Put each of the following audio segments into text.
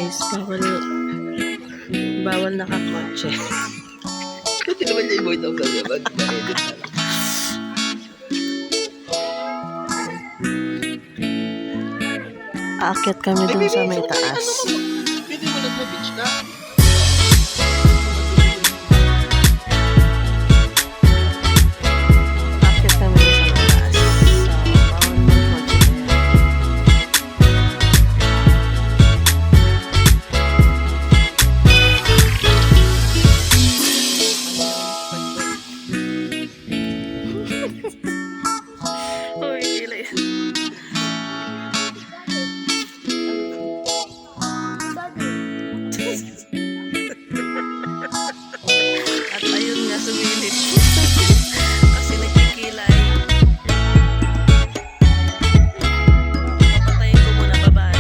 guys, bawal nakakotse. Hindi naman niya yung ito sa edit na lang. Aakyat kami dun sa may taas. Pwede mo nag-beach ka. Aakyat kami dun sa may taas. So, bawal magkotse na yan. Uy, gila yan. At ayun nga, sumilip. Kasi nagkikilay. Papatayin ko muna, bye-bye.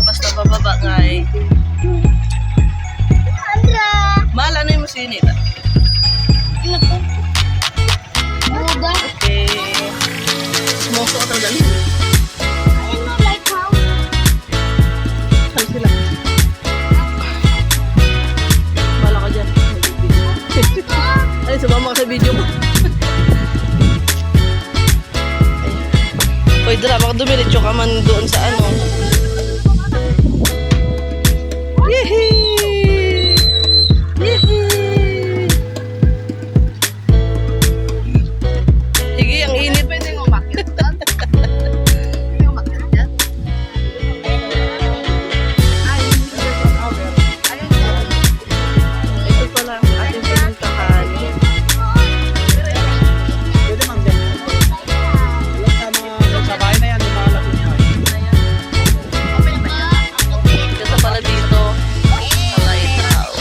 Basta bababa nga eh. Mahal, ano yung masinit? Okay. Smoke ako talaga. Saan sila? Bahala ka dyan. Ay, sumama ka sa video mo. Uy, Dra, baka dumiretso ka man doon sa ano. Yehey! Yehey! Sige, ang init. Pwede mo umakit dyan? Pwede mo umakit dyan? Ito pala ang ating pinuntahan. Pwede mang dyan. Sa bahay na yan, lumalapit niya. Ito pala dito. Sa lighthouse.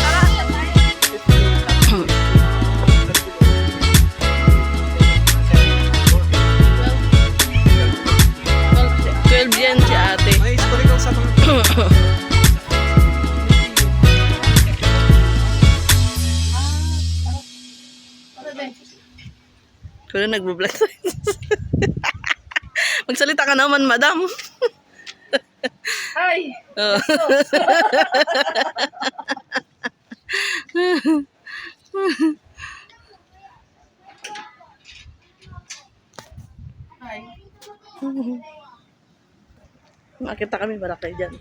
12 yan si ate. May historical sa mga... Kung nagbo-vlog tayo. Magsalita ka naman, madam. Ay! Oh. Hi! Makita kami, barakay dyan.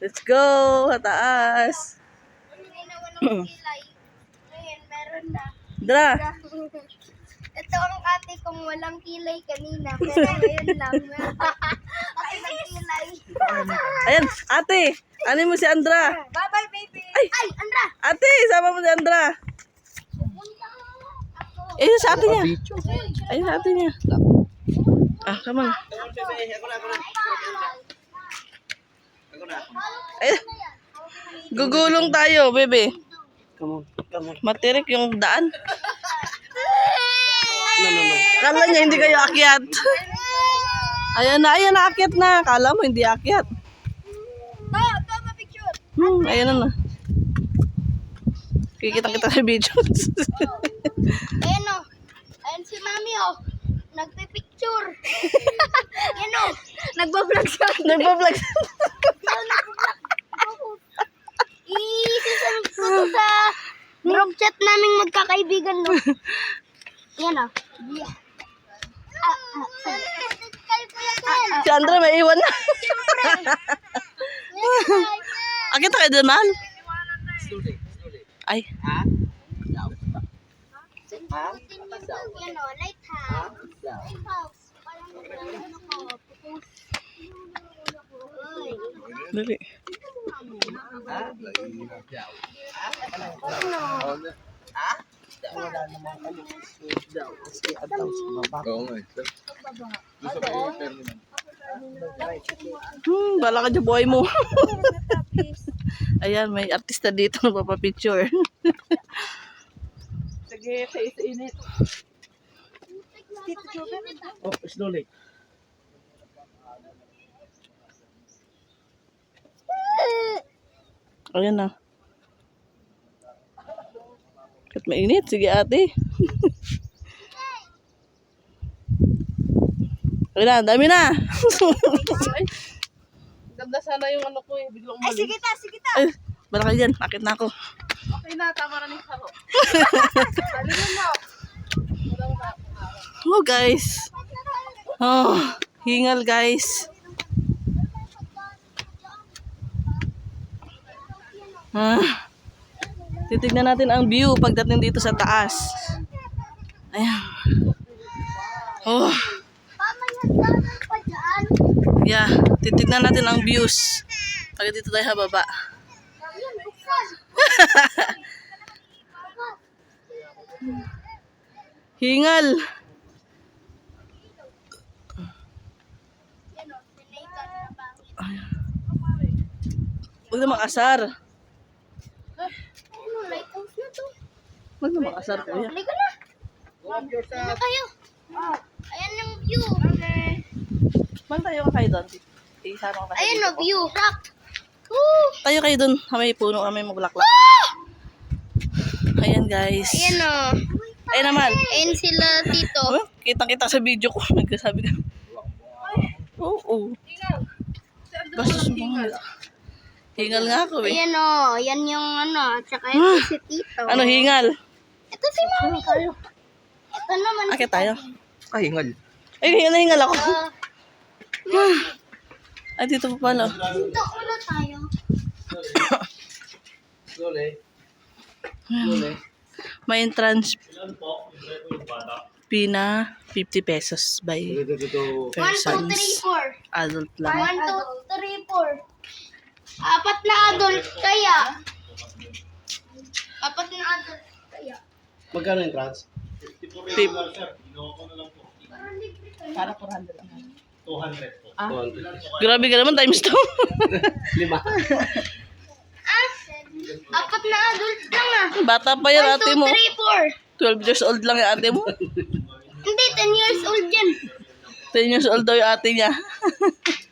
Let's go! Taas! Meron na. Dra! Ito ang ate kong walang kilay kanina, pero ngayon lang. Ate ng kilay. Ayan, ate! Ano mo si Andra? Bye-bye, baby. Ay! Ay, Andra! Ate! Sama mo si Andra! Ayun sa ate niya. Ayun sa ate niya. Ah, come on. Ayun. Gugulong tayo, bebe. Come on, come on. Matirik yung daan. No. Kala niya hindi kayo akyat. Ayan na, akyat na. Kala mo hindi akyat. Tama picture. Ayan na. Kikita kita sa videos. Ayan o. Ayan si mami o. Nagpipicture. Ayan o. Nagbablog siya. Nagpa-vlog. Isasabi ko to sa group chat naming magkakaibigan no. Ayan o. Yeah. Si Andra may iwan na. Akit kayo din, man? Ay. Yan o, lighthouse. Lighthouse. Parang Dali. Oo nga. Bala ka dyan buhay mo. Ayan, may artista dito na papapicture. Sige, sa init. Oh, slowly. Ayan na. Kahit mainit, sige ate. Ayan na, dami na. Ganda sana yung ano ko eh, biglang Ay, umalis. sige ta, sige ta. Ay, bala ka dyan, akit na ako. Okay na, tama na ng saro. Alin mo. Oh guys. Oh, hingal guys. Titignan natin ang view pagdating dito sa taas. Ayan. Oh, Pamayagdanan pa dyan. yeah. Titignan natin ang views. Pag dito tayo sa baba. Yan, buksan. Hingal. Yan o, sinaytan na bangin. Huwag na makasar. Ano, lighthouse na to. Huwag na makasar, kuya. Halika na. Ano kayo? Ayan yung view. Man tayo ka kayo doon. Isama ka Ayan o, view. Rock. Woo! Tayo kayo doon. May puno kami mabulaklak. Ayan guys. Ayan o. Ayan naman. Ayan sila dito. Oh, kitang-kita sa video ko. Nagkasabi ka. Oo. Basta sumunod. Hingal nga ako eh. Ayan o. Yan yung ano. Tsaka ito si Tito. Ano hingal? Ito si Mami. Ito naman. Akit tayo. Ay, hingal. Ay, hingal ako. Ah, Ay, dito pa pala. dito muna tayo. Slowly. Slowly. May entrance fee na 50 pesos by 1, 2, 3, persons. 4. Adult lang. 1, 2, 3, 4. Apat na adult kaya. Apat na adult kaya. Magkano yung trans? Para 400 lang. 200 po. Grabe ka naman, times 2. 5. Ah, apat na adult lang ah. Bata pa yan 1, ate 2, mo. 3, 4. 12 years old lang yung ate mo. Hindi, 10 years old yan. 10 years old daw yung ate niya.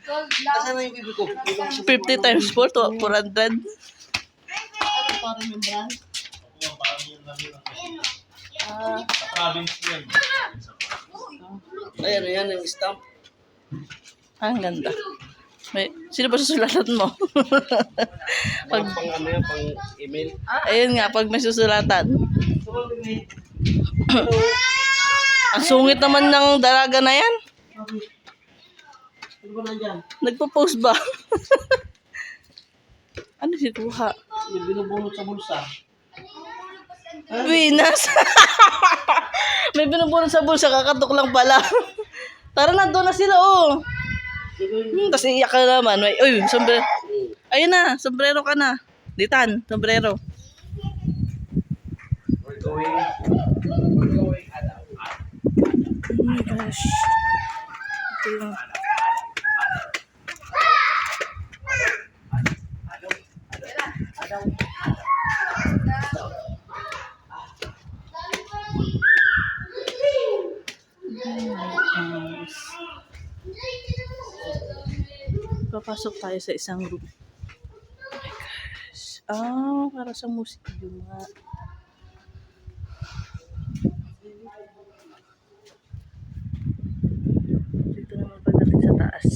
Asan na yung bibi ko? 50 times 4 to 400. Ayan, ayan yung stamp. Ang ganda. May, sino ba susulatan mo? Pag, Pang ano yan, pang email. ayun nga, pag may susulatan. Ang sungit naman ng dalaga na yan. Ano ba nandyan? Nagpo-post ba? Ano si Kuha? May binubunot sa bulsa. Pinas. May binubunod sa bulsa, kakatok lang pala. Tara na, doon na sila, oh. Tapos iiyak ka naman. May, uy, sombrero. Ayun na, sombrero ka na. Ditan, sombrero. We're going. Oh my gosh. Ito yung... Papasok tayo sa isang room. Oh my gosh. Ah, para sa musikyo nga. Dito naman pagdating sa taas.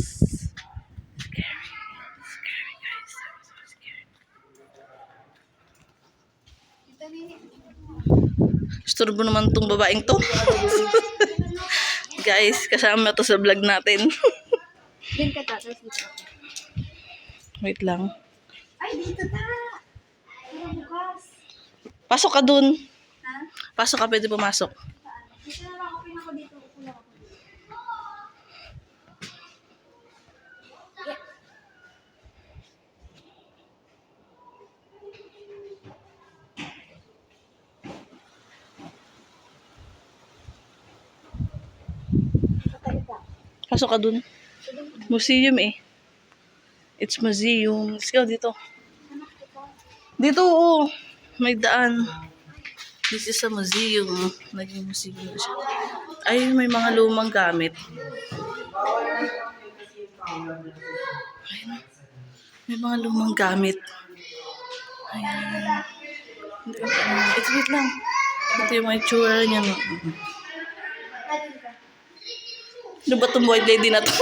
Scary. Scary guys. So scary. Istorbo naman tong babaeng to. Guys, kasama to sa vlog natin. Din ka tapos dito. Wait lang. Ay, dito ta. Pero bukas. Pasok ka dun. Ha? Pasok ka, pwede pumasok. Dito na lang, okay na ako dito. Upo lang ako dito. Pasok ka dun. Museum eh. It's museum. Let's go dito. Dito, oo. May daan. This is a museum. Naging museum na siya. Ay, may mga lumang gamit. Ayun. May mga lumang gamit. Ayan. Wait lang. Ito yung mga itsura niya. Ano ba itong white lady na to?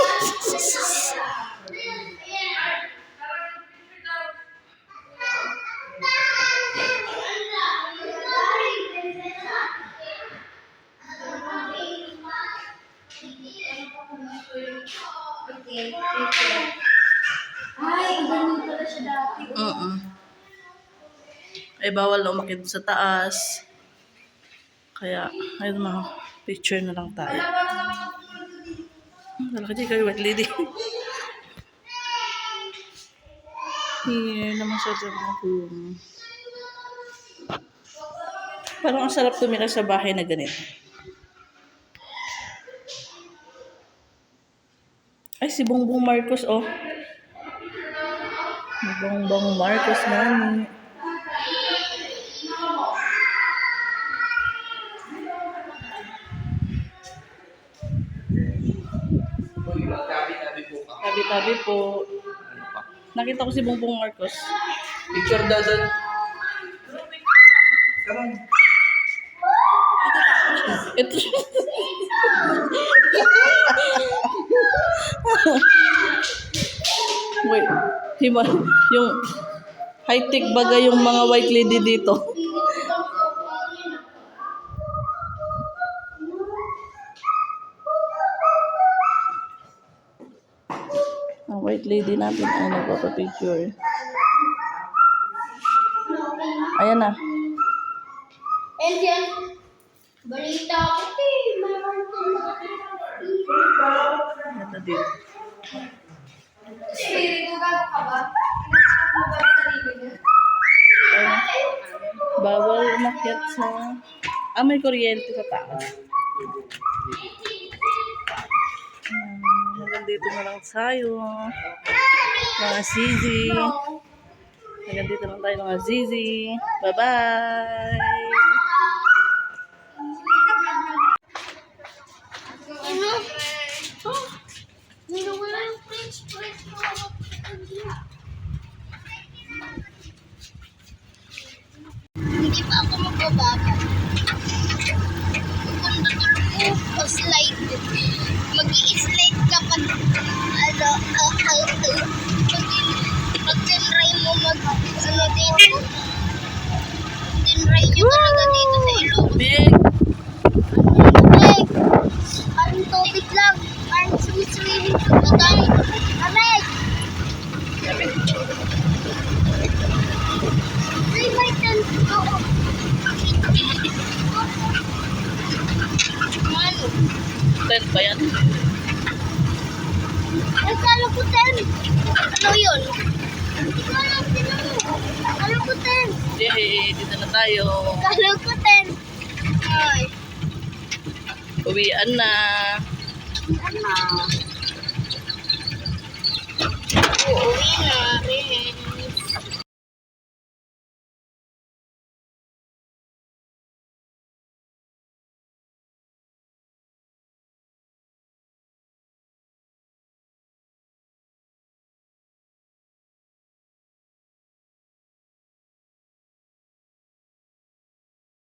Ay, bawal na umakit sa taas. Kaya, ayun mga picture na lang tayo. Wala ka dyan kayo, white lady. Here naman sa room. Parang ang sarap tumira sa bahay na ganito. Ay, si Bongbong Marcos, oh. Si Bongbong Marcos man. Tabi-tabi po ka. Tabi-tabi po. Ano pa? Nakita ko si Bongbong Marcos. Picture daw doon. Come on. Ito. Wait. Yung high-tech baga yung mga white lady dito. Ang white lady natin ay nagpapapicture. Ayan na. And then, balita ko, mayroon kang Ito dito. Espiritu ka ba? Ayan. Bawal umakyat sa... may kuryente sa taas. Hanggang dito na lang tayo. Mga Zizi. Hanggang dito lang tayo mga Zizi. Bye-bye! Ano? Wala yung French fries ko. Hindi pa ako magbababa. Kung tutulog ko slide, mag-i-slide ka pa. Pag-tinry mo dito. Tinry nyo talaga dito sa ilog. Big! Amig! Parang tubig lang. Parang swimming pool na tayo. Amig! Ay, may tent. Oo. Ano? Tent ba yan? Ay, kala ko tent. Ano yun? Hindi ko alam. Tinan mo. Kala ko tent. Yay! Dito na tayo. Kala ko tent. Ay. Uwian na. Uuwi na rin.